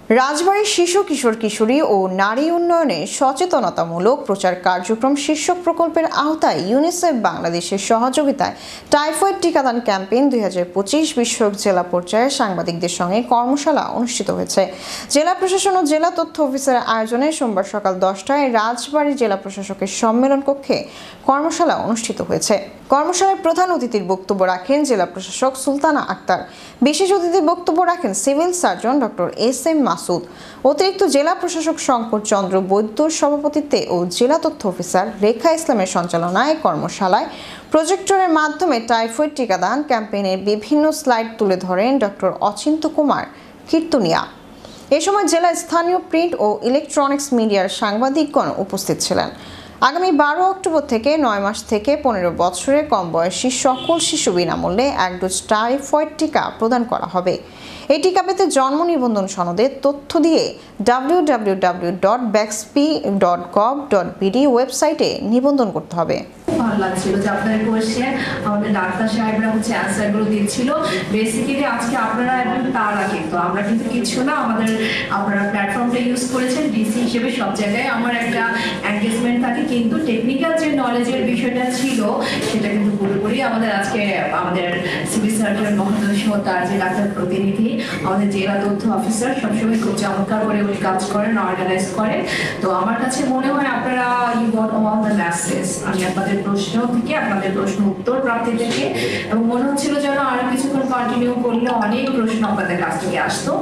রাজবাড়ীর শিশু কিশোর কিশোরী ও নারী উন্নয়নে সচেতনতামূলক প্রচার কার্যক্রম শীর্ষক প্রকল্পের আওতায় ইউনিসেফ বাংলাদেশের সহযোগিতায় টাইফয়েড টিকাদান ক্যাম্পেইন 2025 বিষয়ক জেলা পর্যায়ে সাংবাদিকদের সঙ্গে কর্মশালা অনুষ্ঠিত হয়েছে। জেলা প্রশাসন ও জেলা তথ্য অফিসারের আয়োজনে সোমবার সকাল 10টায় রাজবাড়ী জেলা প্রশাসকের সম্মেলন কক্ষে কর্মশালা অনুষ্ঠিত হয়েছে। কর্মশালায় প্রধান অতিথির বক্তব্য রাখেন জেলা প্রশাসক সুলতানা আক্তার। বিশেষ অতিথির বক্তব্য রাখেন civil surgeon doctor SM. Masud. অতিরিক্ত জেলা প্রশাসক শঙ্কর চন্দ্র বৈদ্যর সভাপতিত্বে ও জেলা তথ্য অফিসার রেখা ইসলামের সঞ্চালনায় কর্মশালায় প্রজেক্টরের মাধ্যমে টাইফয়েড টিকাদান ক্যাম্পেইনের বিভিন্ন স্লাইড তুলে ধরেন ডক্টর অচিন্ত কুমার কীর্তনিয়া। এ সময় জেলার স্থানীয় প্রিন্ট ও ইলেকট্রনিক্স মিডিয়ার সাংবাদিকগণ উপস্থিত ছিলেন। আগামী 12 অক্টোবর থেকে 9 মাস থেকে 15 বছরের কম বয়সী সকল শিশু বিনামূল্যে 1 ডোজ টাইফয়েড টিকা প্রদান করা হবে। এই টিকা পেতে জন্ম নিবন্ধন সনদের তথ্য দিয়ে www.baxp.gov.bd ওয়েবসাইটে নিবন্ধন করতে হবে। ভালো লাগছিল যে আপনাদের কোশ্চেন আমাদের ডাক্তার সাহেবরা অ্যান্সারগুলো দিচ্ছিল। বেসিক্যালি আজকে আপনারা এবং তারা কিন্তু আমরা কিন্তু কিছু না, আপনারা প্ল্যাটফর্মটা ইউজ করেছেন ডিসি হিসেবে সব জায়গায় আমার একটা এনগেজমেন্ট থাকে, কিন্তু টেকনিক্যাল যে নলেজের বিষয়টা ছিল সেটা কিন্তু পুরোপুরি আজকে আমাদের সিভিল সার্জন মহোদয় সহ তার যে ডাক্তার প্রতিনিধি আমাদের জেলা তথ্য অফিসার সবসময় খুব চমৎকার করে উনি কাজ করেন, অর্গানাইজ করেন। তো আমার কাছে মনে হয় আপনারা you got all the message. আমি আপনাদের প্রশ্ন থেকে আপনাদের প্রশ্ন উত্তর প্রাপ্তি থেকে এবং মনে হচ্ছিল যেন আরো কিছুক্ষণ কন্টিনিউ করলে অনেক প্রশ্ন আপনাদের কাছ থেকে আসতো।